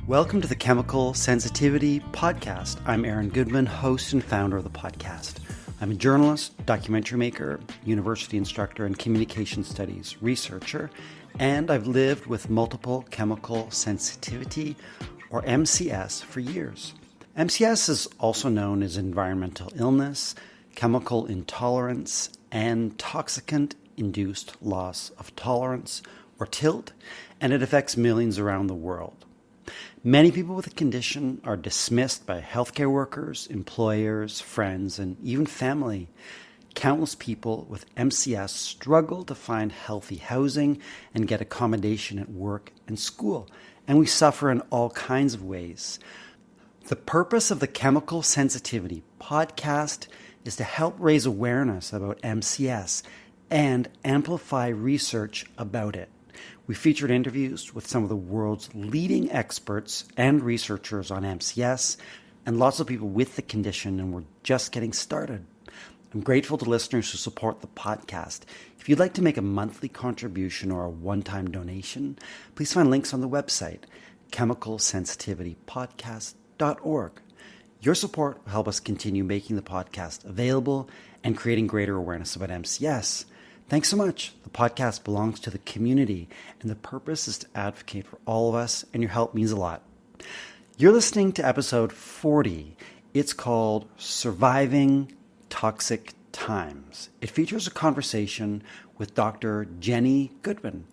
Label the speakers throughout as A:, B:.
A: Welcome to the Chemical Sensitivity Podcast. I'm Aaron Goodman, host and founder of the podcast. I'm a journalist, documentary maker, university instructor, and communication studies researcher, and I've lived with multiple chemical sensitivity, or MCS, for years. MCS is also known as environmental illness, chemical intolerance, and toxicant-induced loss of tolerance, or TILT, and it affects millions around the world. Many people with the condition are dismissed by healthcare workers, employers, friends, and even family. Countless people with MCS struggle to find healthy housing and get accommodation at work and school, and we suffer in all kinds of ways. The purpose of the Chemical Sensitivity Podcast is to help raise awareness about MCS and amplify research about it. We featured interviews with some of the world's leading experts and researchers on MCS and lots of people with the condition, and we're just getting started. I'm grateful to listeners who support the podcast. If you'd like to make a monthly contribution or a one-time donation, please find links on the website, chemicalsensitivitypodcast.org. Your support will help us continue making the podcast available and creating greater awareness about MCS. Thanks so much. The podcast belongs to the community, and the purpose is to advocate for all of us, and your help means a lot. You're listening to episode 40. It's called Surviving Toxic Times. It features a conversation with Dr. Jenny Goodman.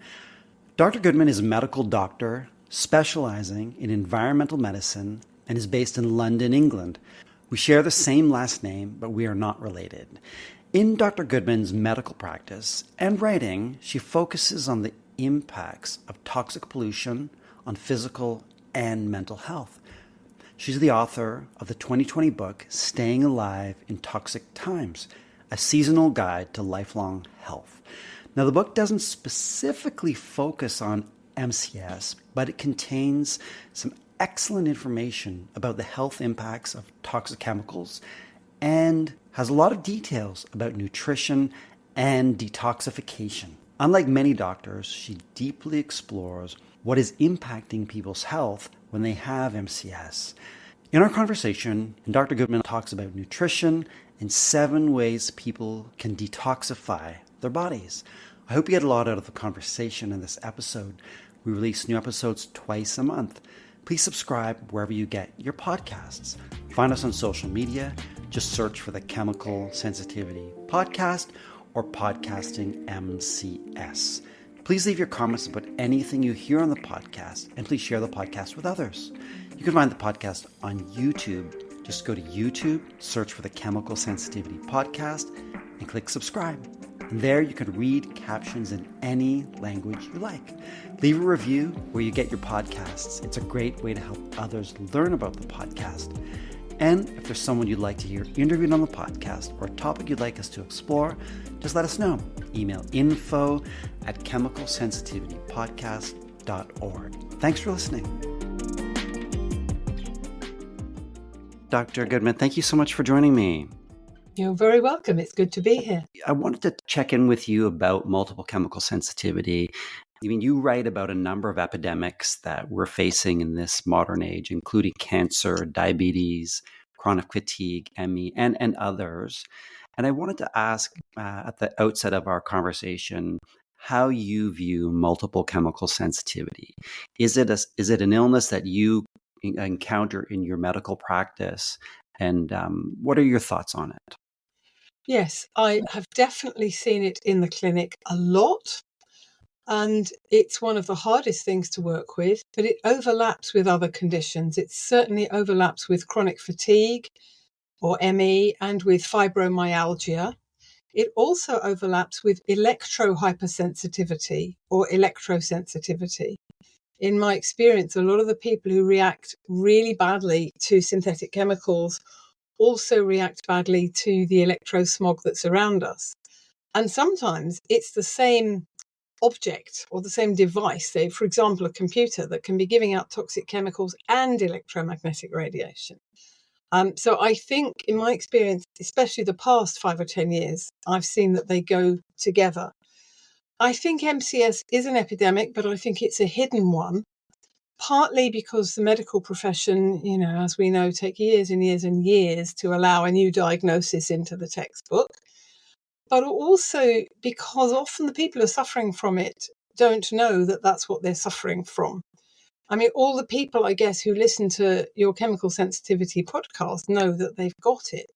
A: Dr. Goodman is a medical doctor specializing in environmental medicine and is based in London, England. We share the same last name, but we are not related. In Dr. Goodman's medical practice and writing, she focuses on the impacts of toxic pollution on physical and mental health. She's the author of the 2020 book, Staying Alive in Toxic Times, a seasonal guide to lifelong health. Now, the book doesn't specifically focus on MCS, but it contains some excellent information about the health impacts of toxic chemicals and has a lot of details about nutrition and detoxification. Unlike many doctors, she deeply explores what is impacting people's health when they have MCS. In our conversation, Dr. Goodman talks about nutrition and 7 ways people can detoxify their bodies. I hope you get a lot out of the conversation in this episode. We release new episodes twice a month. Please subscribe wherever you get your podcasts. Find us on social media. Just search for the Chemical Sensitivity Podcast or Podcasting MCS. Please leave your comments about anything you hear on the podcast, and please share the podcast with others. You can find the podcast on YouTube. Just go to YouTube, search for the Chemical Sensitivity Podcast, and click subscribe. And there you can read captions in any language you like. Leave a review where you get your podcasts. It's a great way to help others learn about the podcast. And if there's someone you'd like to hear interviewed on the podcast or a topic you'd like us to explore, just let us know. Email info@chemicalsensitivitypodcast.org. Thanks for listening. Dr. Goodman, thank you so much for joining me.
B: You're very welcome. It's good to be here.
A: I wanted to check in with you about multiple chemical sensitivity. I mean, you write about a number of epidemics that we're facing in this modern age, including cancer, diabetes, chronic fatigue, ME, and others. And I wanted to ask at the outset of our conversation how you view multiple chemical sensitivity. Is it an illness that you encounter in your medical practice? And what are your thoughts on it?
B: Yes, I have definitely seen it in the clinic a lot. And it's one of the hardest things to work with, but it overlaps with other conditions. It certainly overlaps with chronic fatigue or ME and with fibromyalgia. It also overlaps with electrohypersensitivity or electrosensitivity. In my experience, a lot of the people who react really badly to synthetic chemicals also react badly to the electrosmog that's around us. And sometimes it's the same object or the same device, say, for example, a computer that can be giving out toxic chemicals and electromagnetic radiation. So I think in my experience, especially the past 5 or 10 years, I've seen that they go together. I think MCS is an epidemic, but I think it's a hidden one, partly because the medical profession, as we know, take years and years and years to allow a new diagnosis into the textbook, but also because often the people who are suffering from it don't know that that's what they're suffering from. I mean, all the people, I guess, who listen to your chemical sensitivity podcast know that they've got it.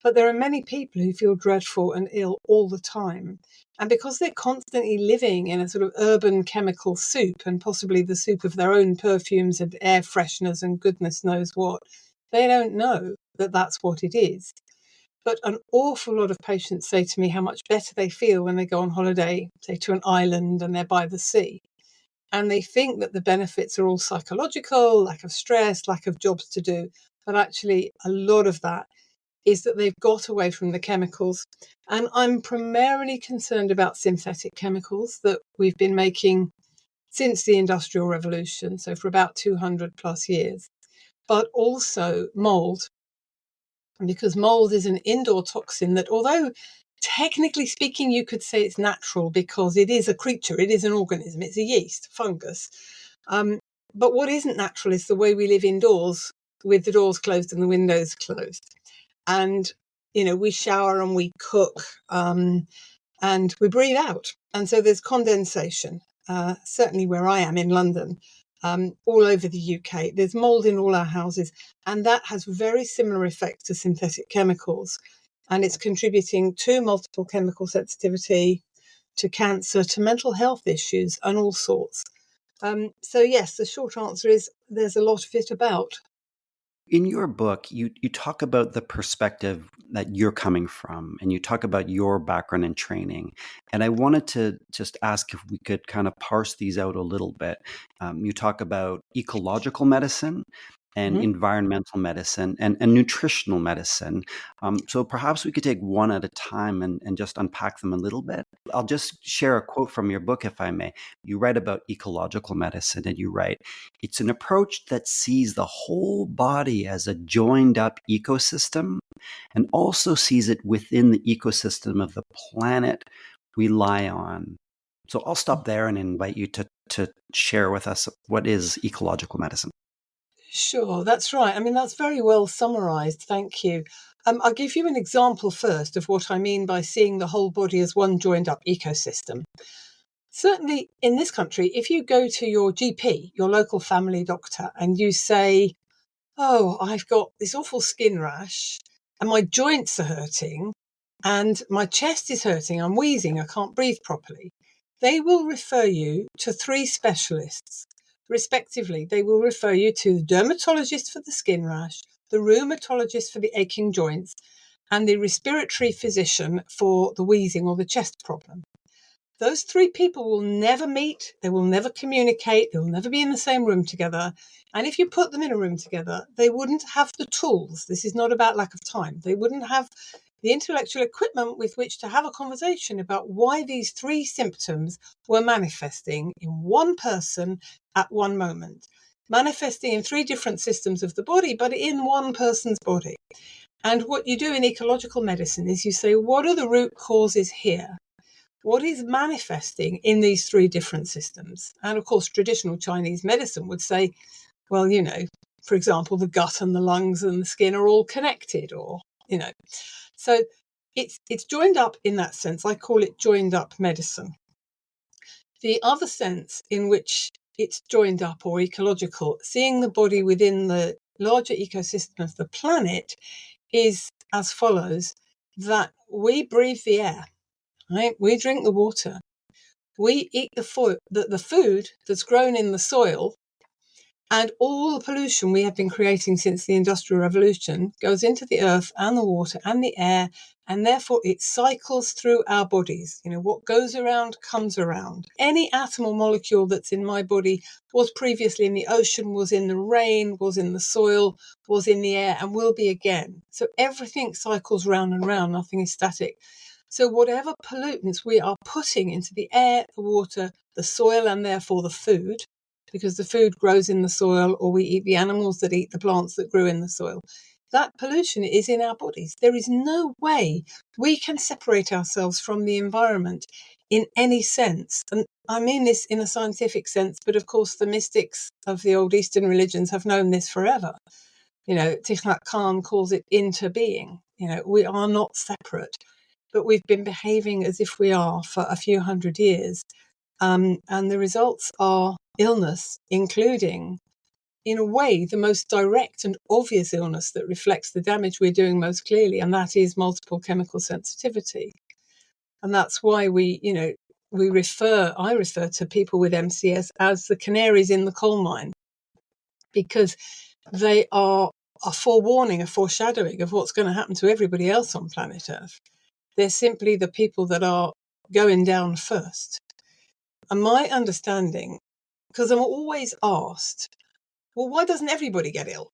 B: But there are many people who feel dreadful and ill all the time. And because they're constantly living in a sort of urban chemical soup, and possibly the soup of their own perfumes and air fresheners and goodness knows what, they don't know that that's what it is. But an awful lot of patients say to me how much better they feel when they go on holiday, say to an island and they're by the sea. And they think that the benefits are all psychological, lack of stress, lack of jobs to do. But actually, a lot of that is that they've got away from the chemicals. And I'm primarily concerned about synthetic chemicals that we've been making since the Industrial Revolution, so for about 200 plus years, but also mold, because mold is an indoor toxin that, although technically speaking, you could say it's natural because it is a creature, it is an organism, it's a yeast, fungus. But what isn't natural is the way we live indoors with the doors closed and the windows closed. And, we shower and we cook and we breathe out. And so there's condensation, certainly where I am in London, all over the UK. There's mold in all our houses. And that has very similar effects to synthetic chemicals. And it's contributing to multiple chemical sensitivity, to cancer, to mental health issues and all sorts. So yes, the short answer is there's a lot of it about.
A: In your book, you talk about the perspective that you're coming from, and you talk about your background and training. And I wanted to just ask if we could kind of parse these out a little bit. You talk about ecological medicine and environmental medicine and nutritional medicine. So perhaps we could take one at a time and just unpack them a little bit. I'll just share a quote from your book, if I may. You write about ecological medicine, and you write, "It's an approach that sees the whole body as a joined up ecosystem and also sees it within the ecosystem of the planet we lie on." So I'll stop there and invite you to share with us what is ecological medicine.
B: Sure, that's right. I mean, that's very well summarized. Thank you. I'll give you an example first of what I mean by seeing the whole body as one joined up ecosystem. Certainly in this country, if you go to your GP, your local family doctor, and you say, "Oh, I've got this awful skin rash and my joints are hurting and my chest is hurting, I'm wheezing, I can't breathe properly," they will refer you to three specialists. Respectively, they will refer you to the dermatologist for the skin rash, the rheumatologist for the aching joints, and the respiratory physician for the wheezing or the chest problem. Those three people will never meet, they will never communicate, they will never be in the same room together. And if you put them in a room together, they wouldn't have the tools. This is not about lack of time. They wouldn't have the intellectual equipment with which to have a conversation about why these three symptoms were manifesting in one person at one moment, manifesting in three different systems of the body, but in one person's body. And what you do in ecological medicine is you say, what are the root causes here? What is manifesting in these three different systems? And of course, traditional Chinese medicine would say, well, for example, the gut and the lungs and the skin are all connected, or, So it's joined up in that sense. I call it joined up medicine. The other sense in which it's joined up or ecological, seeing the body within the larger ecosystem of the planet, is as follows: that we breathe the air, right? We drink the water. We eat the food that's grown in the soil, and all the pollution we have been creating since the Industrial Revolution goes into the earth and the water and the air, and therefore it cycles through our bodies. What goes around comes around. Any atom or molecule that's in my body was previously in the ocean, was in the rain, was in the soil, was in the air, and will be again. So everything cycles round and round, nothing is static. So whatever pollutants we are putting into the air, the water, the soil, and therefore the food, because the food grows in the soil, or we eat the animals that eat the plants that grew in the soil, that pollution is in our bodies. There is no way we can separate ourselves from the environment in any sense. And I mean this in a scientific sense, but of course the mystics of the old Eastern religions have known this forever. Thich Nhat Hanh calls it interbeing. We are not separate, but we've been behaving as if we are for a few hundred years. And the results are illness, including, in a way, the most direct and obvious illness that reflects the damage we're doing most clearly, and that is multiple chemical sensitivity. And that's why I refer to people with MCS as the canaries in the coal mine, because they are a forewarning, a foreshadowing of what's going to happen to everybody else on planet Earth. They're simply the people that are going down first. And my understanding, because I'm always asked, well, why doesn't everybody get ill?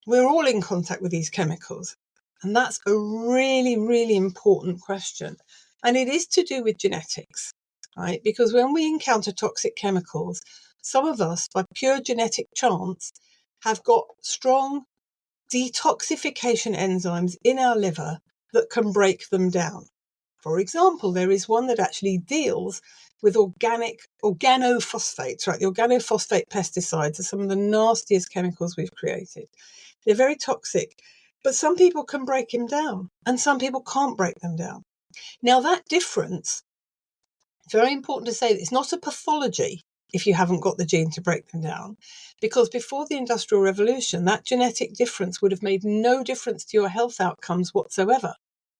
B: We're all in contact with these chemicals. And that's a really, really important question. And it is to do with genetics, right? Because when we encounter toxic chemicals, some of us, by pure genetic chance, have got strong detoxification enzymes in our liver that can break them down. For example, there is one that actually deals with organophosphates, right? The organophosphate pesticides are some of the nastiest chemicals we've created. They're very toxic, but some people can break them down and some people can't break them down. Now, that difference, it's very important to say that it's not a pathology if you haven't got the gene to break them down, because before the Industrial Revolution, that genetic difference would have made no difference to your health outcomes whatsoever,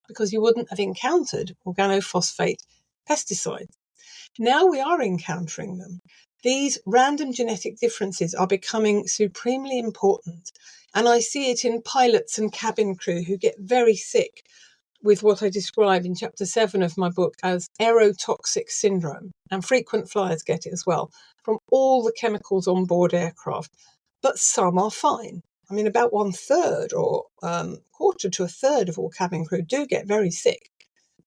B: because you wouldn't have encountered organophosphate pesticides. Now we are encountering them. These random genetic differences are becoming supremely important. And I see it in pilots and cabin crew who get very sick with what I describe in chapter 7 of my book as aerotoxic syndrome. And frequent flyers get it as well, from all the chemicals on board aircraft. But some are fine. I mean, about 1/3 or quarter to a third of all cabin crew do get very sick,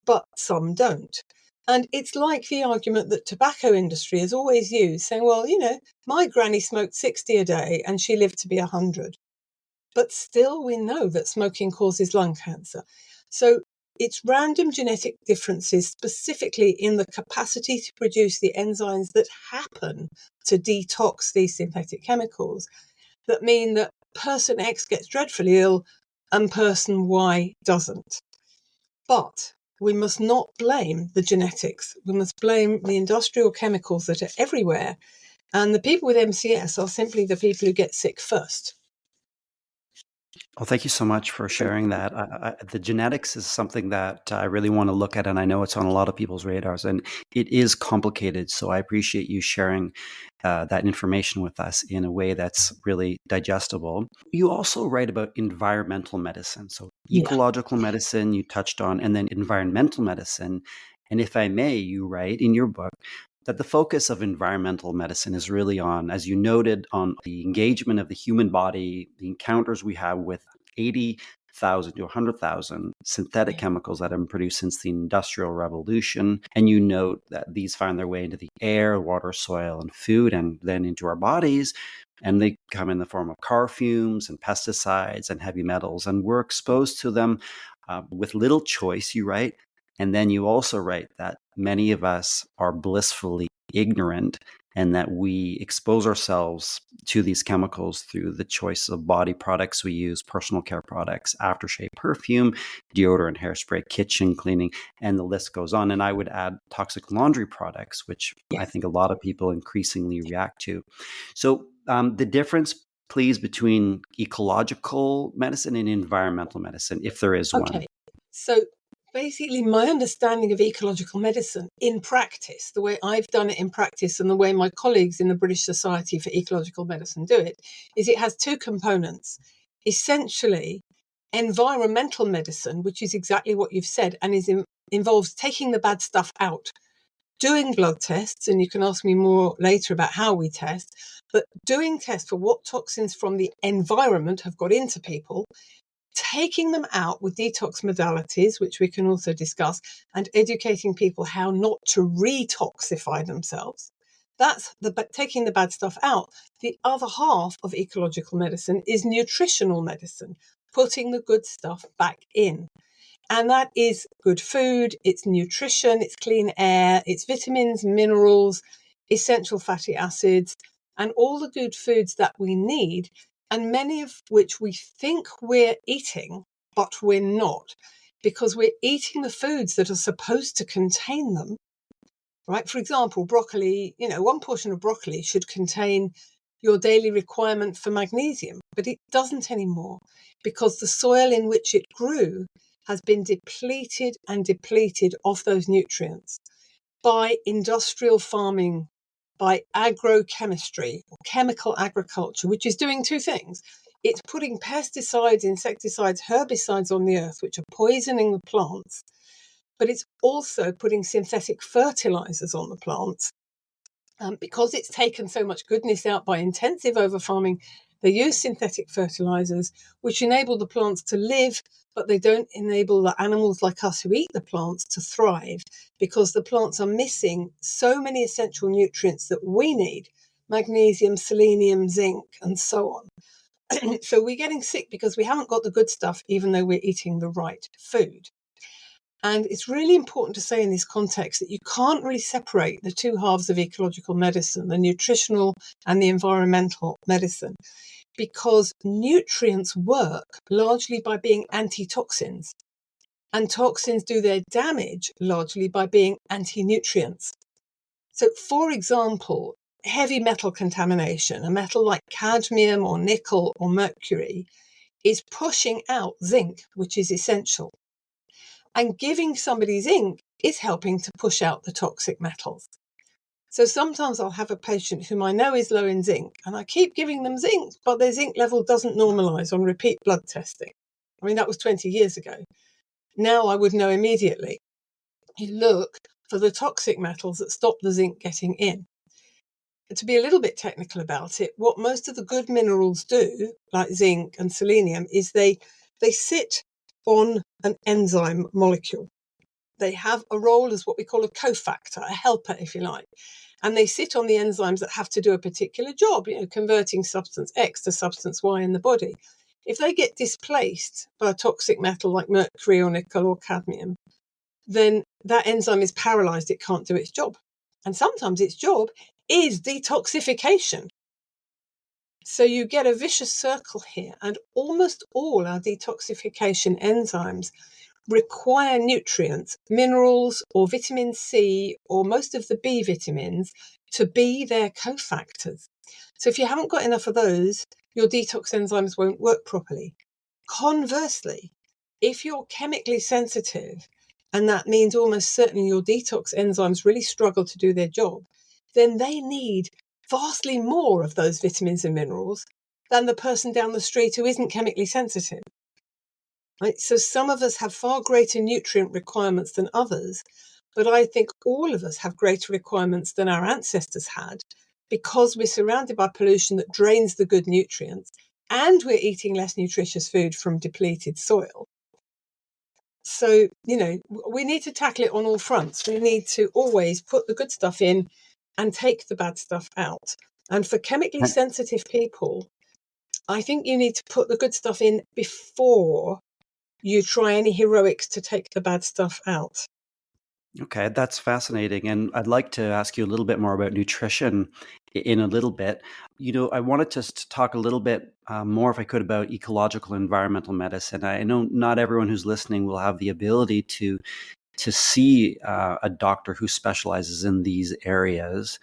B: but some don't. And it's like the argument that tobacco industry has always used, saying, well, my granny smoked 60 a day and she lived to be 100. But still, we know that smoking causes lung cancer. So it's random genetic differences, specifically in the capacity to produce the enzymes that happen to detox these synthetic chemicals, that mean that person X gets dreadfully ill and person Y doesn't. But we must not blame the genetics. We must blame the industrial chemicals that are everywhere. And the people with MCS are simply the people who get sick first.
A: Well, thank you so much for sharing that. The genetics is something that I really want to look at, and I know it's on a lot of people's radars, and it is complicated. So I appreciate you sharing that information with us in a way that's really digestible. You also write about environmental medicine. So ecological medicine you touched on, and then environmental medicine. And if I may, you write in your book that the focus of environmental medicine is really on, as you noted, on the engagement of the human body, the encounters we have with 80,000 to 100,000 synthetic chemicals that have been produced since the Industrial Revolution. And you note that these find their way into the air, water, soil, and food, and then into our bodies. And they come in the form of car fumes and pesticides and heavy metals. And we're exposed to them with little choice, you write. And then you also write that many of us are blissfully ignorant and that we expose ourselves to these chemicals through the choice of body products we use, personal care products, aftershave perfume, deodorant, hairspray, kitchen cleaning, and the list goes on. And I would add toxic laundry products, which I think a lot of people increasingly react to. So the difference, please, between ecological medicine and environmental medicine, if there is one.
B: So basically, my understanding of ecological medicine in practice, the way I've done it in practice and the way my colleagues in the British Society for Ecological Medicine do it, is it has two components. Essentially, environmental medicine, which is exactly what you've said, and involves taking the bad stuff out, doing blood tests, and you can ask me more later about how we test, but doing tests for what toxins from the environment have got into people, taking them out with detox modalities, which we can also discuss, and educating people how not to retoxify themselves. That's taking the bad stuff out. The other half of ecological medicine is nutritional medicine, putting the good stuff back in. And that is good food, it's nutrition, it's clean air, it's vitamins, minerals, essential fatty acids, and all the good foods that we need, and many of which we think we're eating, but we're not, because we're eating the foods that are supposed to contain them, right? For example, broccoli, one portion of broccoli should contain your daily requirement for magnesium, but it doesn't anymore because the soil in which it grew has been depleted and depleted of those nutrients by industrial farming, by agrochemistry or chemical agriculture, which is doing two things. It's putting pesticides, insecticides, herbicides on the earth, which are poisoning the plants, but it's also putting synthetic fertilizers on the plants. Because it's taken so much goodness out by intensive overfarming, they use synthetic fertilizers, which enable the plants to live, but they don't enable the animals like us who eat the plants to thrive, because the plants are missing so many essential nutrients that we need: magnesium, selenium, zinc, and so on. So we're getting sick because we haven't got the good stuff, even though we're eating the right food. And it's really important to say in this context that you can't really separate the two halves of ecological medicine, the nutritional and the environmental medicine, because nutrients work largely by being antitoxins, and toxins do their damage largely by being anti-nutrients. So, for example, heavy metal contamination, a metal like cadmium or nickel or mercury, is pushing out zinc, which is essential. And giving somebody zinc is helping to push out the toxic metals. So sometimes I'll have a patient whom I know is low in zinc, and I keep giving them zinc, but their zinc level doesn't normalize on repeat blood testing. I mean, that was 20 years ago. Now I would know immediately. You look for the toxic metals that stop the zinc getting in. And to be a little bit technical about it, what most of the good minerals do, like zinc and selenium, is they sit on an enzyme molecule. They have a role as what we call a cofactor, a helper, if you like. And they sit on the enzymes that have to do a particular job, converting substance X to substance Y in the body. If they get displaced by a toxic metal like mercury or nickel or cadmium, then that enzyme is paralyzed. It can't do its job. And sometimes its job is detoxification. So you get a vicious circle here, and almost all our detoxification enzymes require nutrients, minerals or vitamin C or most of the B vitamins to be their cofactors. So if you haven't got enough of those, your detox enzymes won't work properly. Conversely, if you're chemically sensitive, and that means almost certainly your detox enzymes really struggle to do their job, then they need vastly more of those vitamins and minerals than the person down the street who isn't chemically sensitive. Right? So some of us have far greater nutrient requirements than others, but I think all of us have greater requirements than our ancestors had, because we're surrounded by pollution that drains the good nutrients, and we're eating less nutritious food from depleted soil. So, we need to tackle it on all fronts. We need to always put the good stuff in and take the bad stuff out. And for chemically sensitive people, I think you need to put the good stuff in before you try any heroics to take the bad stuff out.
A: Okay, that's fascinating. And I'd like to ask you a little bit more about nutrition in a little bit. I wanted to talk a little bit more, if I could, about ecological environmental medicine. I know not everyone who's listening will have the ability to see a doctor who specializes in these areas.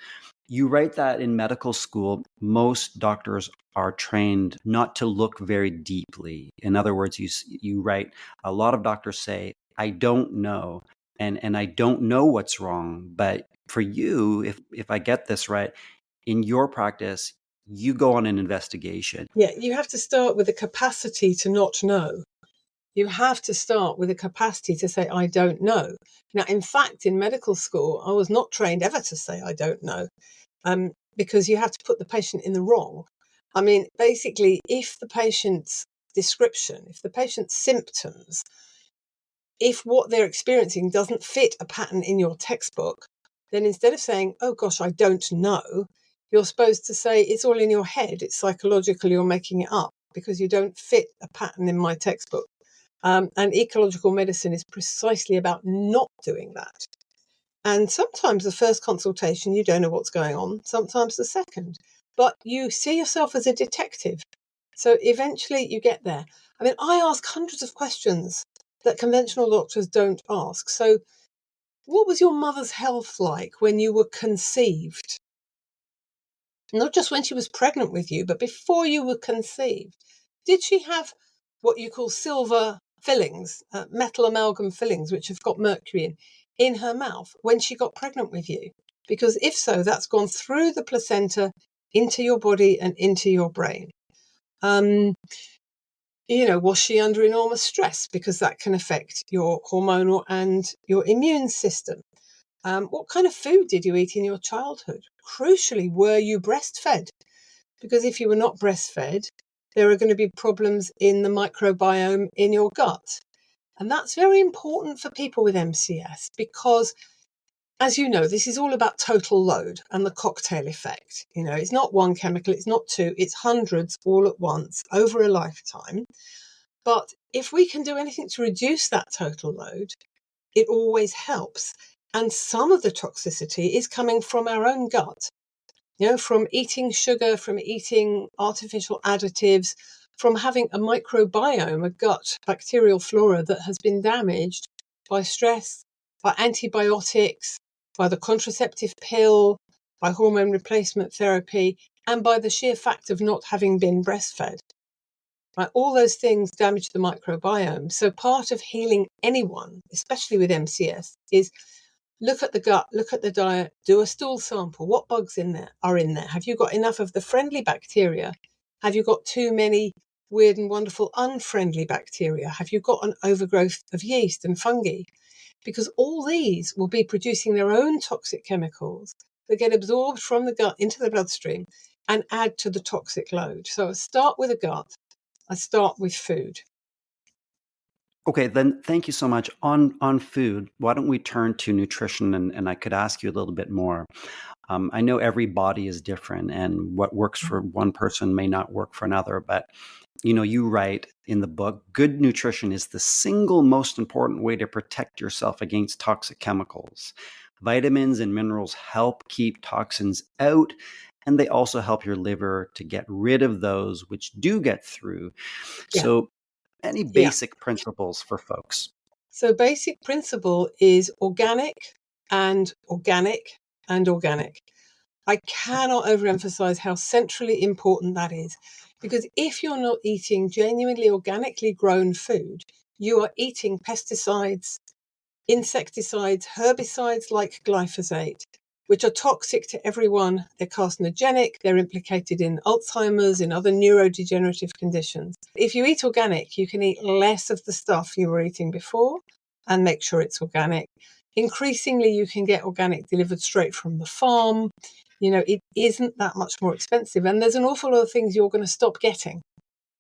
A: You write that in medical school, most doctors are trained not to look very deeply. In other words, you write, a lot of doctors say, I don't know, and I don't know what's wrong. But for you, if I get this right, in your practice, you go on an investigation.
B: Yeah, you have to start with the capacity to not know. You have to start with a capacity to say, I don't know. Now, in fact, in medical school, I was not trained ever to say, I don't know, because you have to put the patient in the wrong. I mean, basically, if the patient's description, if the patient's symptoms, if what they're experiencing doesn't fit a pattern in your textbook, then instead of saying, oh gosh, I don't know, you're supposed to say, it's all in your head. It's psychological. You're making it up because you don't fit a pattern in my textbook. And ecological medicine is precisely about not doing that. And sometimes the first consultation, you don't know what's going on, sometimes the second, but you see yourself as a detective. So eventually you get there. I mean, I ask hundreds of questions that conventional doctors don't ask. So, what was your mother's health like when you were conceived? Not just when she was pregnant with you, but before you were conceived. Did she have what you call silver fillings, metal amalgam fillings, which have got mercury in her mouth when she got pregnant with you? Because if so, that's gone through the placenta into your body and into your brain. Was she under enormous stress? Because that can affect your hormonal and your immune system. What kind of food did you eat in your childhood? Crucially, were you breastfed? Because if you were not breastfed, there are going to be problems in the microbiome in your gut. And that's very important for people with MCS because, as you know, this is all about total load and the cocktail effect. It's not one chemical, it's not two, it's hundreds all at once over a lifetime. But if we can do anything to reduce that total load, it always helps. And some of the toxicity is coming from our own gut, from eating sugar, from eating artificial additives, from having a microbiome, a gut bacterial flora that has been damaged by stress, by antibiotics, by the contraceptive pill, by hormone replacement therapy, and by the sheer fact of not having been breastfed. Right? All those things damage the microbiome. So part of healing anyone, especially with MCS, is look at the gut, look at the diet, do a stool sample. What bugs are in there? Have you got enough of the friendly bacteria? Have you got too many weird and wonderful unfriendly bacteria? Have you got an overgrowth of yeast and fungi? Because all these will be producing their own toxic chemicals that get absorbed from the gut into the bloodstream and add to the toxic load. So I start with the gut. I start with food.
A: Okay, then thank you so much. On food, why don't we turn to nutrition and I could ask you a little bit more. I know every body is different and what works for one person may not work for another, but you write in the book, good nutrition is the single most important way to protect yourself against toxic chemicals. Vitamins and minerals help keep toxins out, and they also help your liver to get rid of those which do get through.
B: Yeah.
A: So any
B: Yeah.
A: basic principles for folks?
B: So basic principle is organic and organic and organic. I cannot overemphasize how centrally important that is. Because if you're not eating genuinely organically grown food, you are eating pesticides, insecticides, herbicides like glyphosate, which are toxic to everyone. They're carcinogenic, they're implicated in Alzheimer's, in other neurodegenerative conditions. If you eat organic, you can eat less of the stuff you were eating before and make sure it's organic. Increasingly, you can get organic delivered straight from the farm. It isn't that much more expensive. And there's an awful lot of things you're going to stop getting,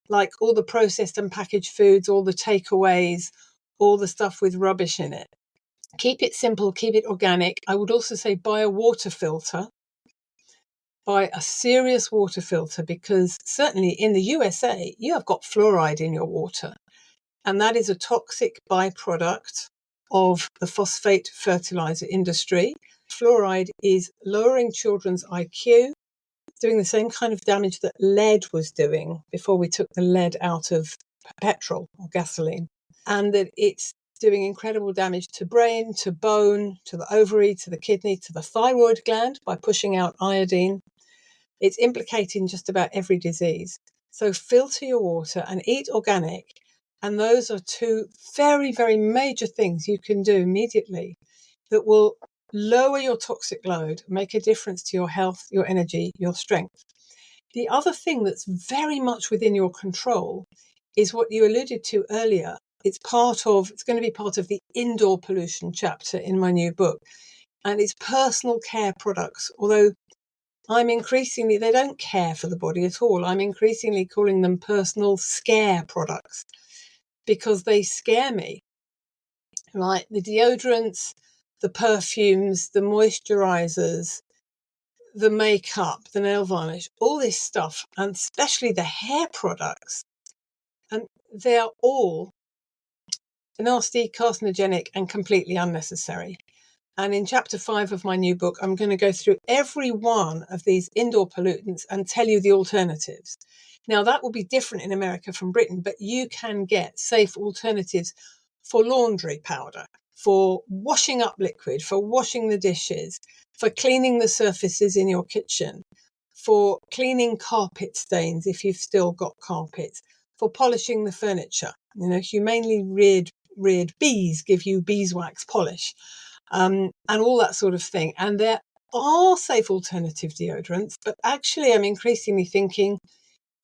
B: like all the processed and packaged foods, all the takeaways, all the stuff with rubbish in it. Keep it simple, keep it organic. I would also say buy a water filter. Buy a serious water filter because certainly in the USA, you have got fluoride in your water. And that is a toxic byproduct of the phosphate fertilizer industry. Fluoride is lowering children's IQ, doing the same kind of damage that lead was doing before we took the lead out of petrol or gasoline. And that it's doing incredible damage to brain, to bone, to the ovary, to the kidney, to the thyroid gland by pushing out iodine. It's implicating just about every disease. So filter your water and eat organic. And those are two very, very major things you can do immediately that will lower your toxic load, make a difference to your health, your energy, your strength. The other thing that's very much within your control is what you alluded to earlier. It's going to be part of the indoor pollution chapter in my new book. And it's personal care products. Although they don't care for the body at all. I'm increasingly calling them personal scare products because they scare me, right? The deodorants, the perfumes, the moisturizers, the makeup, the nail varnish, all this stuff, and especially the hair products. And they are all nasty, carcinogenic, and completely unnecessary. And in chapter 5 of my new book, I'm going to go through every one of these indoor pollutants and tell you the alternatives. Now, that will be different in America from Britain, but you can get safe alternatives for laundry powder, for washing up liquid, for washing the dishes, for cleaning the surfaces in your kitchen, for cleaning carpet stains if you've still got carpets, for polishing the furniture. Humanely reared bees give you beeswax polish, and all that sort of thing. And there are safe alternative deodorants, but actually I'm increasingly thinking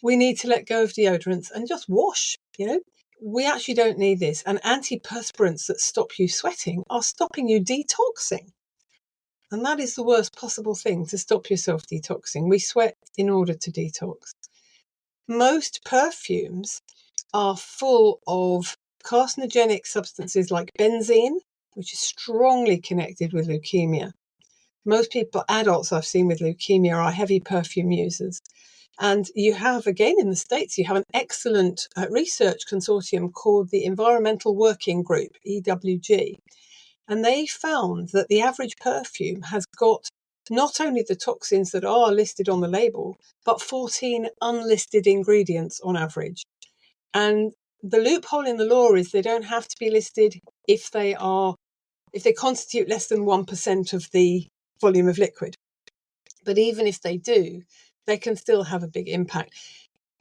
B: we need to let go of deodorants and just wash. We actually don't need this. And antiperspirants that stop you sweating are stopping you detoxing. And that is the worst possible thing, to stop yourself detoxing. We sweat in order to detox. Most perfumes are full of carcinogenic substances like benzene, which is strongly connected with leukemia. Most people, adults I've seen with leukemia, are heavy perfume users. And you have, again, in the States, you have an excellent research consortium called the Environmental Working Group, EWG. And they found that the average perfume has got not only the toxins that are listed on the label, but 14 unlisted ingredients on average. And the loophole in the law is they don't have to be listed if they constitute less than 1% of the volume of liquid. But even if they do, they can still have a big impact.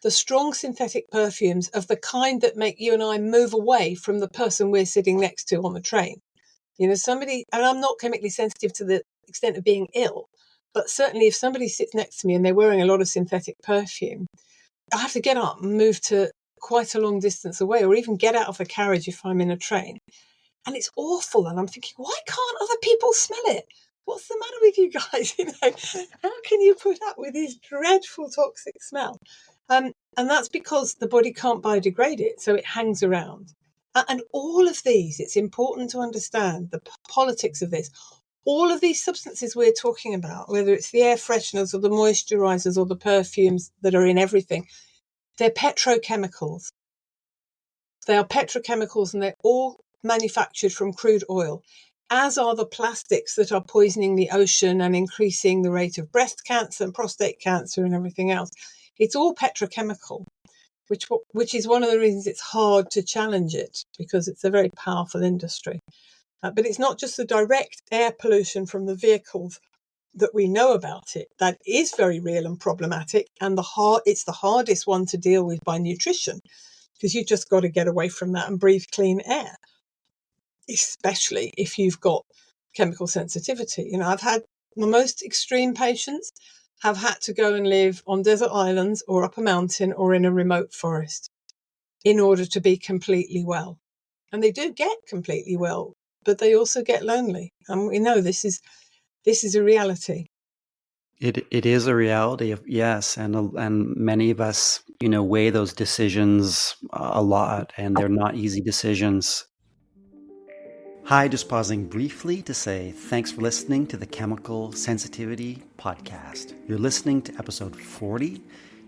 B: The strong synthetic perfumes of the kind that make you and I move away from the person we're sitting next to on the train. And I'm not chemically sensitive to the extent of being ill, but certainly if somebody sits next to me and they're wearing a lot of synthetic perfume, I have to get up and move to quite a long distance away, or even get out of the carriage if I'm in a train. And it's awful. And I'm thinking, why can't other people smell it? What's the matter with you guys? How can you put up with this dreadful toxic smell? And that's because the body can't biodegrade it, so it hangs around. And all of these, it's important to understand the politics of this. All of these substances we're talking about, whether it's the air fresheners or the moisturizers or the perfumes that are in everything, they're petrochemicals. They are petrochemicals, and they're all manufactured from crude oil, as are the plastics that are poisoning the ocean and increasing the rate of breast cancer and prostate cancer and everything else. It's all petrochemical, which is one of the reasons it's hard to challenge it, because it's a very powerful industry. But it's not just the direct air pollution from the vehicles that we know about it that is very real and problematic, and it's the hardest one to deal with by nutrition, because you've just got to get away from that and breathe clean air, especially if you've got chemical sensitivity. I've had my most extreme patients have had to go and live on desert islands or up a mountain or in a remote forest in order to be completely well. And they do get completely well, but they also get lonely. And we know this is a reality.
A: It is a reality, yes, and many of us, weigh those decisions a lot, and they're not easy decisions. Hi, just pausing briefly to say thanks for listening to the Chemical Sensitivity Podcast. You're listening to episode 40.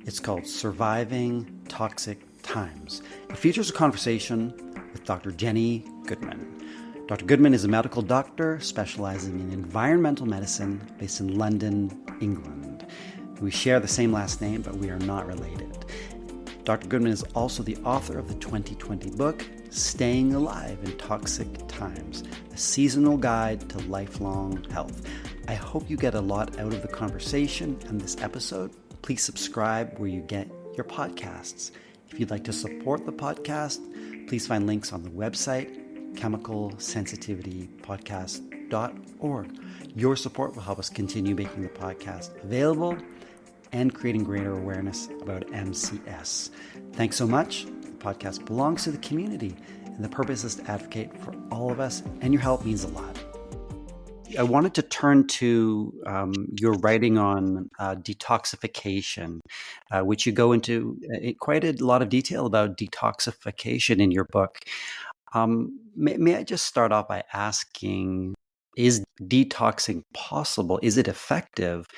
A: It's called Surviving Toxic Times. It features a conversation with Dr. Jenny Goodman. Dr. Goodman is a medical doctor specializing in environmental medicine based in London, England. We share the same last name, but we are not related. Dr. Goodman is also the author of the 2020 book, Staying Alive in Toxic Times, a seasonal guide to lifelong health. I hope you get a lot out of the conversation and this episode. Please subscribe where you get your podcasts. If you'd like to support the podcast, please find links on the website, chemicalsensitivitypodcast.org. Your support will help us continue making the podcast available and creating greater awareness about MCS. Thanks so much. The podcast belongs to the community, and the purpose is to advocate for all of us, and your help means a lot. I wanted to turn to your writing on detoxification, which you go into quite a lot of detail about detoxification in your book. May I just start off by asking, is detoxing possible? Is it effective?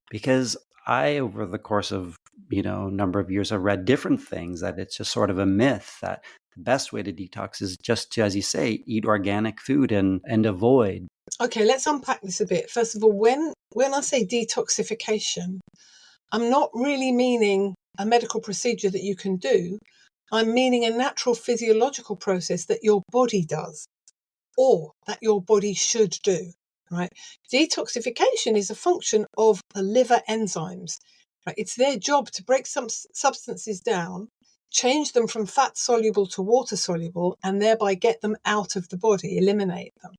A: Because I, over the course of, a number of years, have read different things, that it's just sort of a myth that the best way to detox is just to, as you say, eat organic food and avoid.
B: Okay, let's unpack this a bit. First of all, when I say detoxification, I'm not really meaning a medical procedure that you can do. I'm meaning a natural physiological process that your body does, or that your body should do, right? Detoxification is a function of the liver enzymes, right? It's their job to break some substances down, change them from fat soluble to water soluble, and thereby get them out of the body, eliminate them.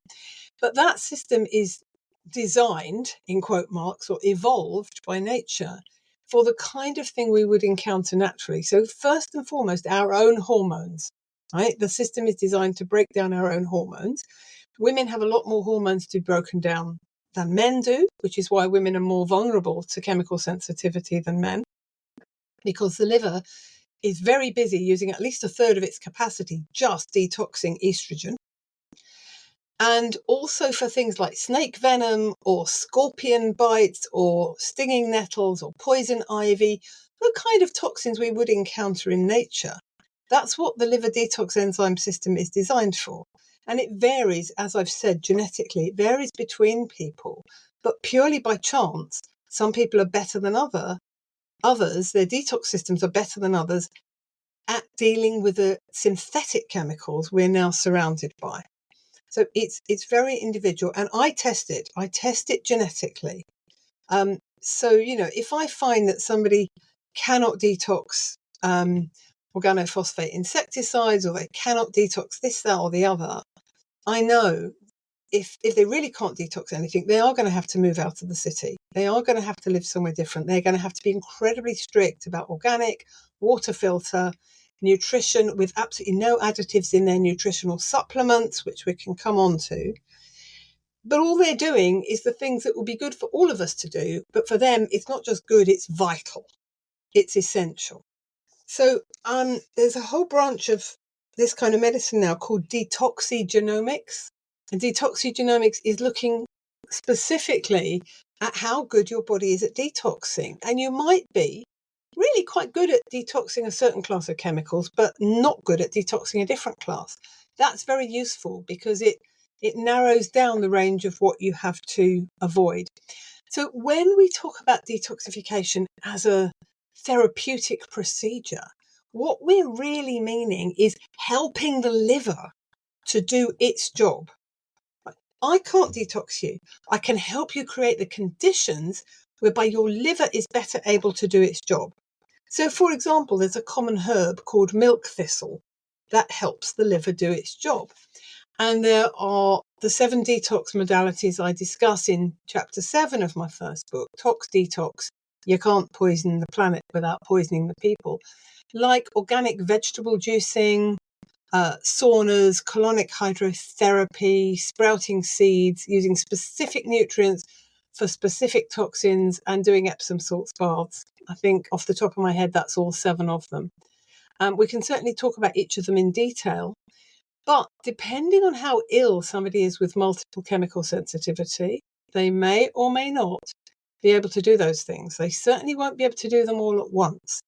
B: But that system is designed, in quote marks, or evolved by nature for the kind of thing we would encounter naturally. So first and foremost, our own hormones, right? The system is designed to break down our own hormones. Women have a lot more hormones to be broken down than men do, which is why women are more vulnerable to chemical sensitivity than men, because the liver is very busy using at least a third of its capacity just detoxing estrogen. And also for things like snake venom or scorpion bites or stinging nettles or poison ivy, the kind of toxins we would encounter in nature. That's what the liver detox enzyme system is designed for. And it varies, as I've said, genetically. It varies between people, but purely by chance. Some people are better than others. Their detox systems are better than others at dealing with the synthetic chemicals we're now surrounded by. So it's very individual, and I test it. I test it genetically. So, if I find that somebody cannot detox organophosphate insecticides, or they cannot detox this, that, or the other, I know if they really can't detox anything, they are going to have to move out of the city. They are going to have to live somewhere different. They're going to have to be incredibly strict about organic, water filter, nutrition with absolutely no additives in their nutritional supplements, which we can come on to. But all they're doing is the things that will be good for all of us to do. But for them, it's not just good, it's vital. It's essential. So there's a whole branch of this kind of medicine now called detoxigenomics. And detoxigenomics is looking specifically at how good your body is at detoxing. And you might be really quite good at detoxing a certain class of chemicals, but not good at detoxing a different class. That's very useful because it narrows down the range of what you have to avoid. So when we talk about detoxification as a therapeutic procedure, what we're really meaning is helping the liver to do its job. I can't detox you. I can help you create the conditions whereby your liver is better able to do its job. So, for example, there's a common herb called milk thistle that helps the liver do its job. And there are the 7 detox modalities I discuss in chapter 7 of my first book, Tox Detox. You can't poison the planet without poisoning the people. Like organic vegetable juicing, saunas, colonic hydrotherapy, sprouting seeds, using specific nutrients for specific toxins, and doing Epsom salts baths. I think off the top of my head, that's all 7 of them. We can certainly talk about each of them in detail, but depending on how ill somebody is with multiple chemical sensitivity, they may or may not be able to do those things. They certainly won't be able to do them all at once.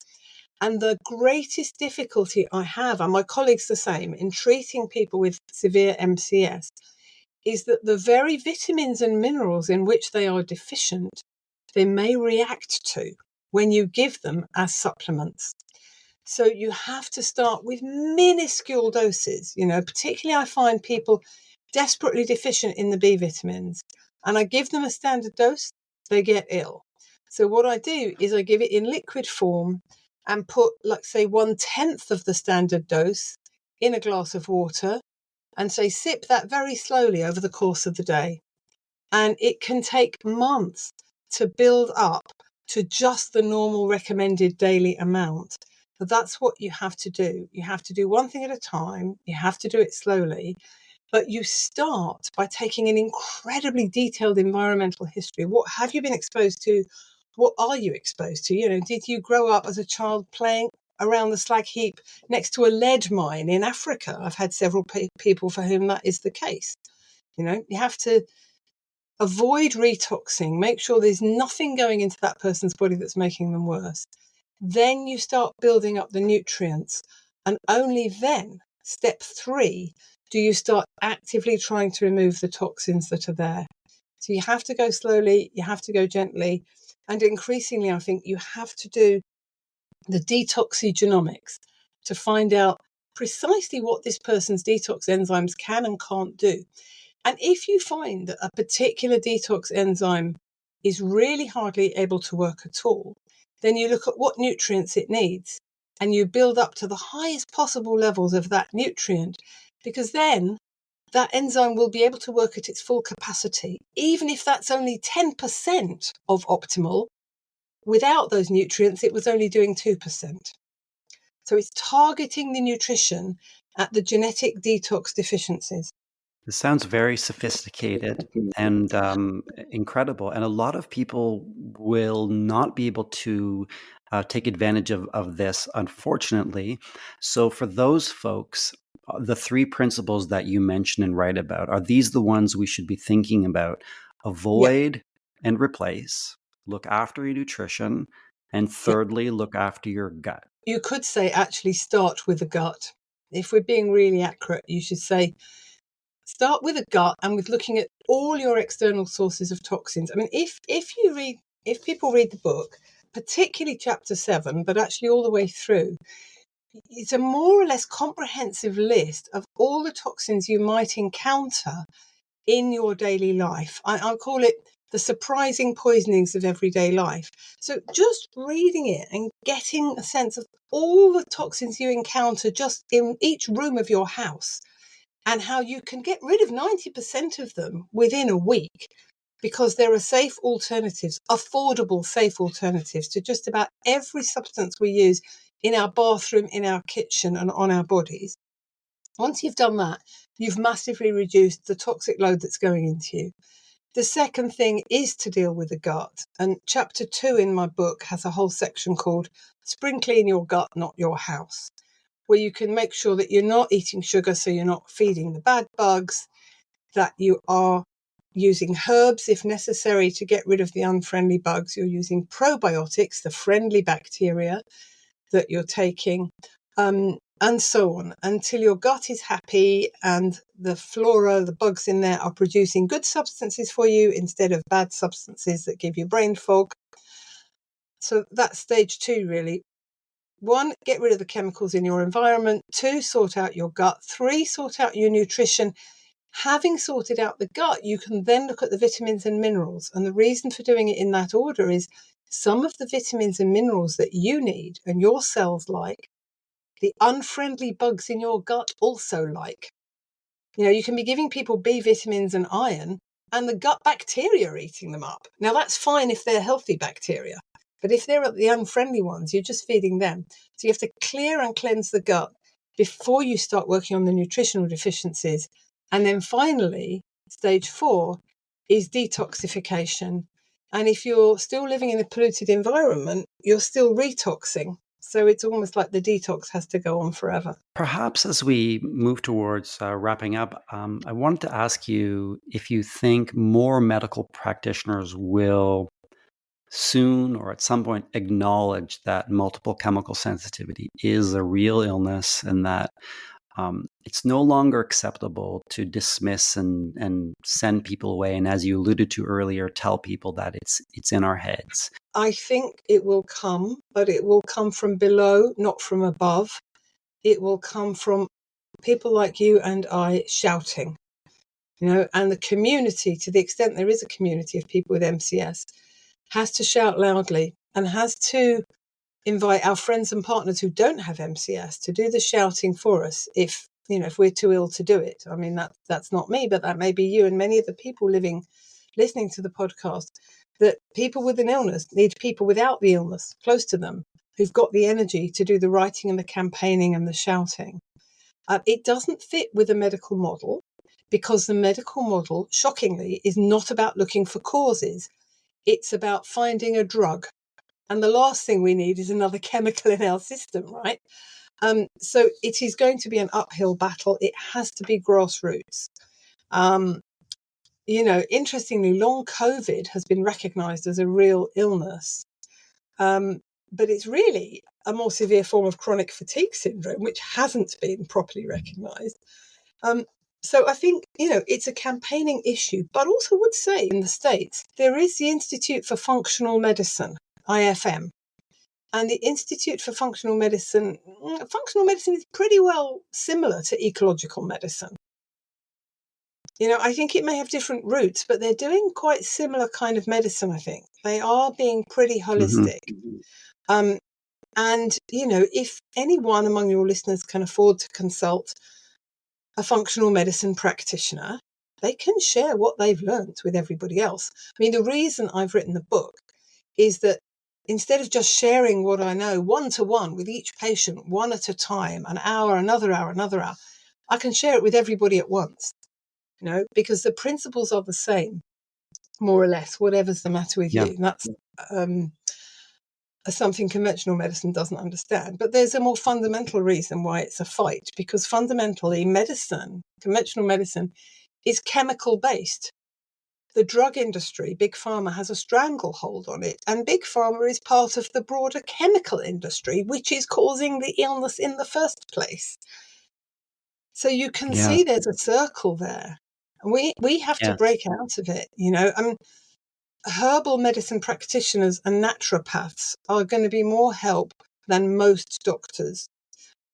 B: And the greatest difficulty I have, and my colleagues the same, in treating people with severe MCS, is that the very vitamins and minerals in which they are deficient, they may react to when you give them as supplements. So you have to start with minuscule doses. Particularly I find people desperately deficient in the B vitamins, and I give them a standard dose, they get ill. So what I do is I give it in liquid form and put, say, 1/10 of the standard dose in a glass of water and say, sip that very slowly over the course of the day. And it can take months to build up to just the normal recommended daily amount. But that's what you have to do. You have to do one thing at a time. You have to do it slowly. But you start by taking an incredibly detailed environmental history. What have you been exposed to? What are you exposed to? Did you grow up as a child playing around the slag heap next to a lead mine in Africa? I've had several people for whom that is the case. You have to avoid retoxing. Make sure there's nothing going into that person's body that's making them worse. Then you start building up the nutrients, and only then step 3, do you start actively trying to remove the toxins that are there. So you have to go slowly, you have to go gently, and increasingly, I think you have to do the detoxigenomics to find out precisely what this person's detox enzymes can and can't do. And if you find that a particular detox enzyme is really hardly able to work at all, then you look at what nutrients it needs and you build up to the highest possible levels of that nutrient, because then that enzyme will be able to work at its full capacity, even if that's only 10% of optimal. Without those nutrients, it was only doing 2%. So it's targeting the nutrition at the genetic detox deficiencies.
A: This sounds very sophisticated and incredible. And a lot of people will not be able to take advantage of this, unfortunately. So, for those folks, the 3 principles that you mention and write about, are these the ones we should be thinking about?
B: Yeah,
A: Avoid and replace, look after your nutrition, and
B: yeah.
A: thirdly, look after your gut.
B: You could say actually start with the gut. If we're being really accurate, you should say start with the gut and with looking at all your external sources of toxins. I mean, if people read the book, particularly chapter 7, but actually all the way through, it's a more or less comprehensive list of all the toxins you might encounter in your daily life. I call it the surprising poisonings of everyday life. So just reading it and getting a sense of all the toxins you encounter just in each room of your house, and how you can get rid of 90% of them within a week, because there are safe alternatives, affordable, safe alternatives to just about every substance we use in our bathroom, in our kitchen, and on our bodies. Once you've done that, you've massively reduced the toxic load that's going into you. The second thing is to deal with the gut. And chapter 2 in my book has a whole section called Spring Clean Your Gut, Not Your House, where you can make sure that you're not eating sugar, so you're not feeding the bad bugs, that you are using herbs if necessary to get rid of the unfriendly bugs, you're using probiotics, the friendly bacteria that you're taking, and so on, until your gut is happy and the flora, the bugs in there, are producing good substances for you instead of bad substances that give you brain fog. So that's stage 2, really. 1, get rid of the chemicals in your environment. 2, sort out your gut. 3, sort out your nutrition. Having sorted out the gut, you can then look at the vitamins and minerals. And the reason for doing it in that order is some of the vitamins and minerals that you need and your cells like, the unfriendly bugs in your gut also like. You can be giving people B vitamins and iron, and the gut bacteria are eating them up. Now, that's fine if they're healthy bacteria. But if they're the unfriendly ones, you're just feeding them. So you have to clear and cleanse the gut before you start working on the nutritional deficiencies. And then finally, stage 4 is detoxification. And if you're still living in a polluted environment, you're still retoxing. So it's almost like the detox has to go on forever.
A: Perhaps as we move towards wrapping up, I wanted to ask you if you think more medical practitioners will soon or at some point acknowledge that multiple chemical sensitivity is a real illness and that it's no longer acceptable to dismiss and send people away. And as you alluded to earlier, tell people that it's in our heads.
B: I think it will come, but it will come from below, not from above. It will come from people like you and I shouting, and the community, to the extent there is a community of people with MCS, has to shout loudly and has to invite our friends and partners who don't have MCS to do the shouting for us if we're too ill to do it. I mean, that's not me, but that may be you and many of the people listening to the podcast, that people with an illness need people without the illness close to them who've got the energy to do the writing and the campaigning and the shouting. It doesn't fit with a medical model, because the medical model, shockingly, is not about looking for causes. It's about finding a drug. And the last thing we need is another chemical in our system, right? So it is going to be an uphill battle. It has to be grassroots. Interestingly, long COVID has been recognized as a real illness. But it's really a more severe form of chronic fatigue syndrome, which hasn't been properly recognised. So I think, it's a campaigning issue, but also would say in the States, there is the Institute for Functional Medicine, IFM. And the Institute for Functional Medicine is pretty well similar to ecological medicine. I think it may have different roots, but they're doing quite similar kind of medicine, I think. They are being pretty holistic. And, if anyone among your listeners can afford to consult a functional medicine practitioner, they can share what they've learned with everybody else. I mean, the reason I've written the book is that instead of just sharing what I know one-to-one with each patient, one at a time, an hour, another hour, I can share it with everybody at once, because the principles are the same, more or less, whatever's the matter with you. And that's something conventional medicine doesn't understand. But there's a more fundamental reason why it's a fight, because fundamentally conventional medicine, is chemical-based. The drug industry, Big Pharma, has a stranglehold on it, and Big Pharma is part of the broader chemical industry, which is causing the illness in the first place. So you can see there's a circle there. And we have to break out of it, herbal medicine practitioners and naturopaths are going to be more help than most doctors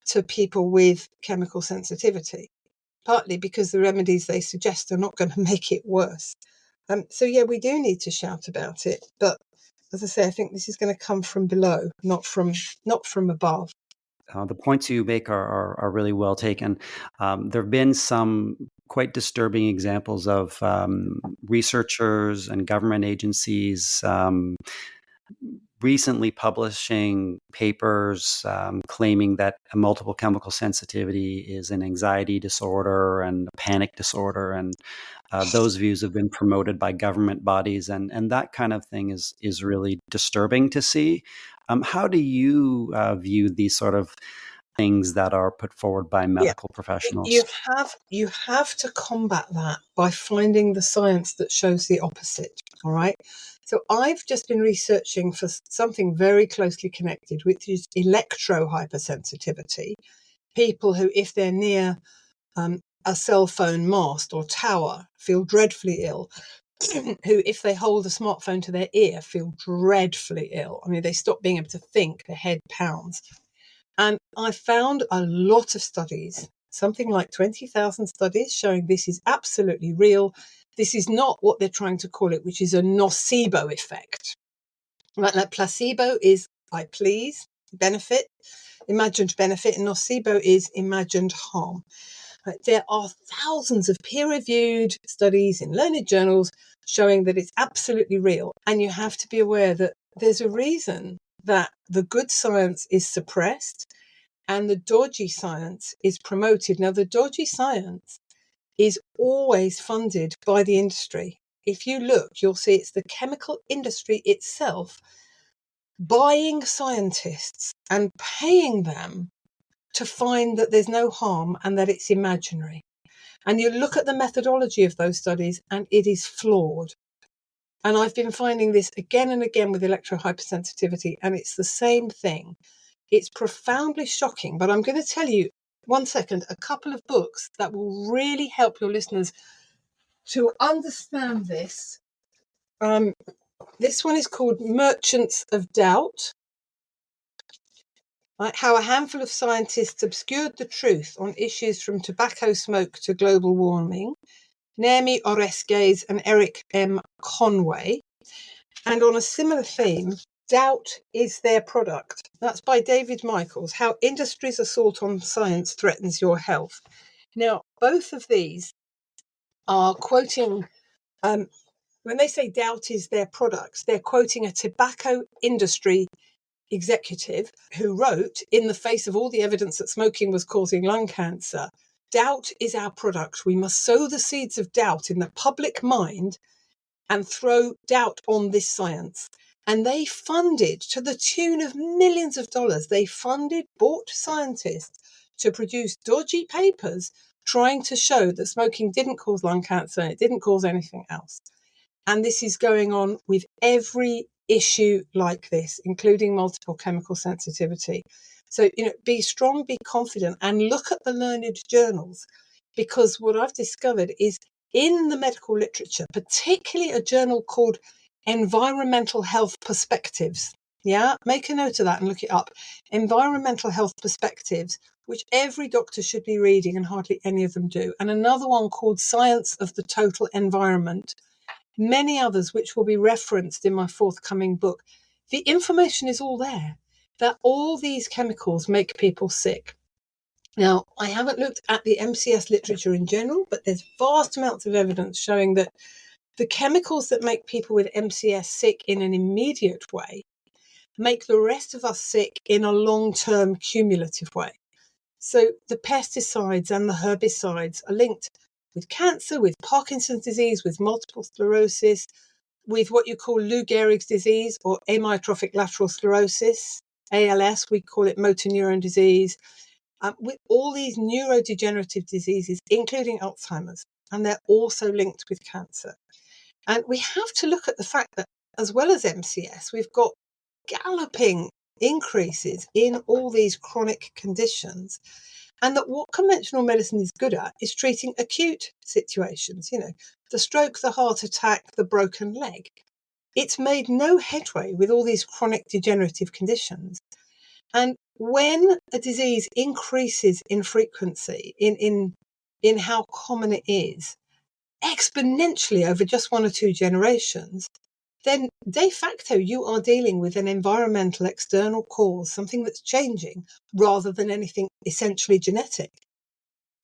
B: to people with chemical sensitivity, partly because the remedies they suggest are not going to make it worse. So we do need to shout about it. But as I say, I think this is going to come from below, not from above.
A: The points you make are really well taken. There have been some quite disturbing examples of researchers and government agencies recently publishing papers claiming that a multiple chemical sensitivity is an anxiety disorder and a panic disorder, and those views have been promoted by government bodies, and that kind of thing is really disturbing to see. How do you view these sort of things that are put forward by medical professionals?
B: You have to combat that by finding the science that shows the opposite. All right. So I've just been researching for something very closely connected, which is electro-hypersensitivity. People who, if they're near a cell phone mast or tower, feel dreadfully ill. Who, if they hold a smartphone to their ear, feel dreadfully ill. I mean, they stop being able to think, their head pounds. And I found a lot of studies, something like 20,000 studies, showing this is absolutely real. This is not what they're trying to call it, which is a nocebo effect. Like placebo is I please, benefit, imagined benefit, and nocebo is imagined harm. There are thousands of peer-reviewed studies in learned journals showing that it's absolutely real. And you have to be aware that there's a reason that the good science is suppressed and the dodgy science is promoted. Now, the dodgy science is always funded by the industry. If you look, you'll see it's the chemical industry itself buying scientists and paying them to find that there's no harm and that it's imaginary. And you look at the methodology of those studies and it is flawed. And I've been finding this again and again with electrohypersensitivity, and it's the same thing. It's profoundly shocking, but I'm going to tell you, one second, a couple of books that will really help your listeners to understand this. This one is called Merchants of Doubt. How a handful of scientists obscured the truth on issues from tobacco smoke to global warming. Naomi Oreskes and Eric M. Conway. And on a similar theme, Doubt is Their Product. That's by David Michaels, How Industry's Assault on Science Threatens Your Health. Now, both of these are quoting, when they say doubt is their product, they're quoting a tobacco industry executive who wrote, in the face of all the evidence that smoking was causing lung cancer, doubt is our product. We must sow the seeds of doubt in the public mind and throw doubt on this science. And they funded, to the tune of millions of dollars, bought scientists to produce dodgy papers trying to show that smoking didn't cause lung cancer and it didn't cause anything else. And this is going on with every issue like this, including multiple chemical sensitivity. So, be strong, be confident, and look at the learned journals, because what I've discovered is in the medical literature, particularly a journal called Environmental Health Perspectives. Yeah, make a note of that and look it up. Environmental Health Perspectives, which every doctor should be reading, and hardly any of them do. And another one called Science of the Total Environment. Many others, which will be referenced in my forthcoming book. The information is all there, that all these chemicals make people sick. Now, I haven't looked at the MCS literature in general, but there's vast amounts of evidence showing that the chemicals that make people with MCS sick in an immediate way make the rest of us sick in a long-term cumulative way. So the pesticides and the herbicides are linked with cancer, with Parkinson's disease, with multiple sclerosis, with what you call Lou Gehrig's disease or amyotrophic lateral sclerosis, ALS, we call it motor neuron disease, with all these neurodegenerative diseases, including Alzheimer's, and they're also linked with cancer. And we have to look at the fact that, as well as MCS, we've got galloping increases in all these chronic conditions, and that what conventional medicine is good at is treating acute situations, the stroke, the heart attack, the broken leg. It's made no headway with all these chronic degenerative conditions. And when a disease increases in frequency, in how common it is, exponentially over just 1 or 2 generations, then de facto you are dealing with an environmental external cause, something that's changing, rather than anything essentially genetic.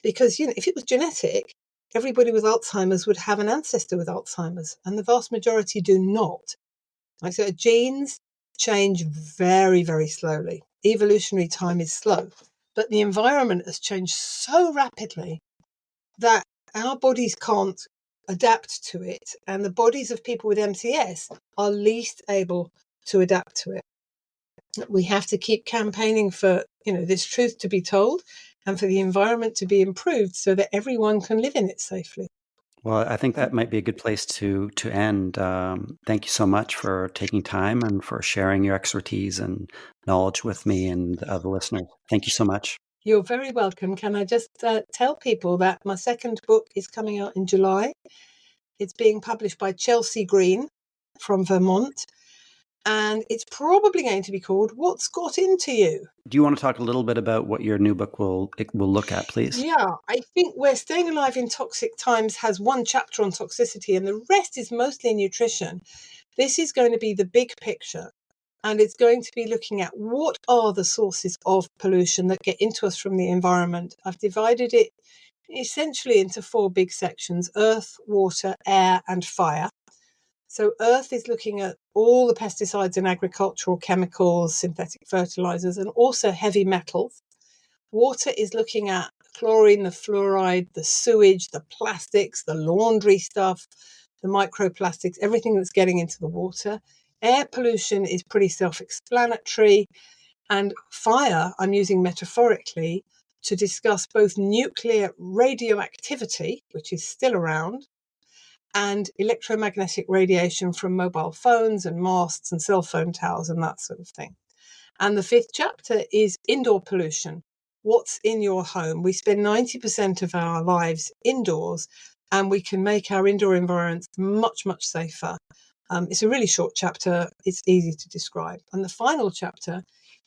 B: Because, if it was genetic, everybody with Alzheimer's would have an ancestor with Alzheimer's, and the vast majority do not. Like I said, genes change very, very slowly. Evolutionary time is slow, but the environment has changed so rapidly that our bodies can't adapt to it, and the bodies of people with MCS are least able to adapt to it. We have to keep campaigning for, this truth to be told and for the environment to be improved so that everyone can live in it safely.
A: Well, I think that might be a good place to end. Thank you so much for taking time and for sharing your expertise and knowledge with me and the listeners. Thank you so much.
B: You're very welcome. Can I just tell people that my second book is coming out in July. It's being published by Chelsea Green from Vermont, and it's probably going to be called What's Got Into You?
A: Do you want to talk a little bit about what your new book will look at, please?
B: Yeah, I think Where Staying Alive in Toxic Times has one chapter on toxicity and the rest is mostly nutrition. This is going to be the big picture, and it's going to be looking at what are the sources of pollution that get into us from the environment. I've divided it essentially into 4 big sections: earth, water, air, and fire. So earth is looking at all the pesticides and agricultural chemicals, synthetic fertilizers, and also heavy metals. Water is looking at chlorine, the fluoride, the sewage, the plastics, the laundry stuff, the microplastics, everything that's getting into the water. Air pollution is pretty self-explanatory. And fire, I'm using metaphorically to discuss both nuclear radioactivity, which is still around, and electromagnetic radiation from mobile phones and masts and cell phone towers and that sort of thing. And the 5th chapter is indoor pollution. What's in your home? We spend 90% of our lives indoors, and we can make our indoor environments much, much safer. It's a really short chapter. It's easy to describe. And the final chapter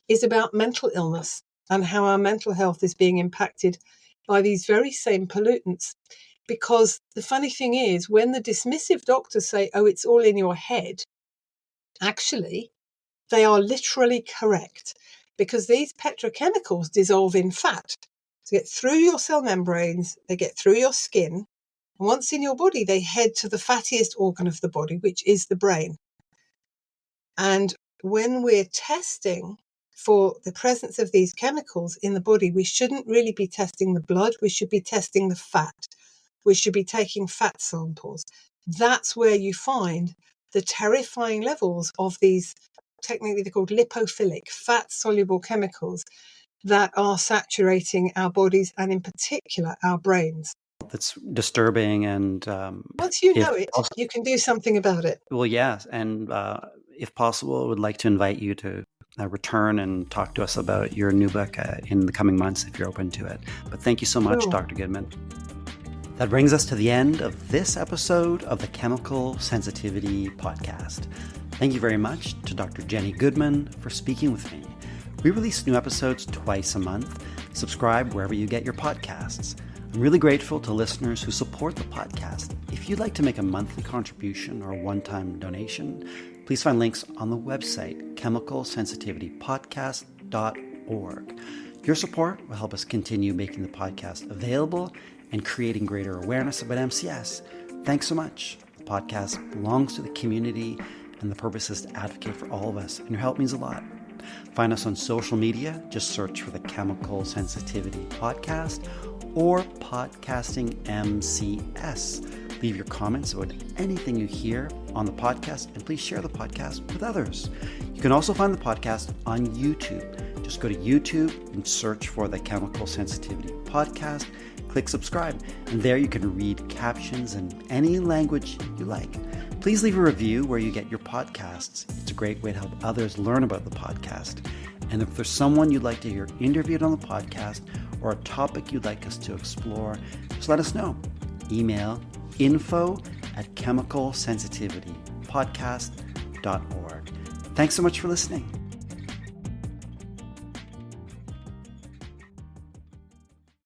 B: is about mental illness and how our mental health is being impacted by these very same pollutants. Because the funny thing is, when the dismissive doctors say, oh, it's all in your head, actually, they are literally correct, because these petrochemicals dissolve in fat. They get through your cell membranes, they get through your skin, and once in your body, they head to the fattiest organ of the body, which is the brain. And when we're testing for the presence of these chemicals in the body, we shouldn't really be testing the blood, we should be testing the fat. We should be taking fat samples. That's where you find the terrifying levels of these, technically they're called lipophilic, fat-soluble chemicals that are saturating our bodies and in particular our brains.
A: That's disturbing, and
B: Once you know it, you can do something about it.
A: well, yes, and if possible, I would like to invite you to return and talk to us about your new book in the coming months if you're open to it. But thank you so much,
B: Sure.
A: Dr. Goodman. That brings us to the end of this episode of the Chemical Sensitivity Podcast. Thank you very much to Dr. Jenny Goodman for speaking with me. We release new episodes twice a month. Subscribe wherever you get your podcasts. I'm really grateful to listeners who support the podcast. If you'd like to make a monthly contribution or a one-time donation, please find links on the website, chemicalsensitivitypodcast.org. Your support will help us continue making the podcast available and creating greater awareness about MCS. Thanks so much. The podcast belongs to the community, and the purpose is to advocate for all of us, and your help means a lot. Find us on social media. Just search for the Chemical Sensitivity Podcast or Podcasting MCS. Leave your comments about anything you hear on the podcast, and please share the podcast with others. You can also find the podcast on YouTube. Just go to YouTube and search for the Chemical Sensitivity Podcast. Click subscribe, and there you can read captions in any language you like. Please leave a review where you get your podcasts. It's a great way to help others learn about the podcast. And if there's someone you'd like to hear interviewed on the podcast or a topic you'd like us to explore, just let us know. Email info@chemicalsensitivitypodcast.org. Thanks so much for listening.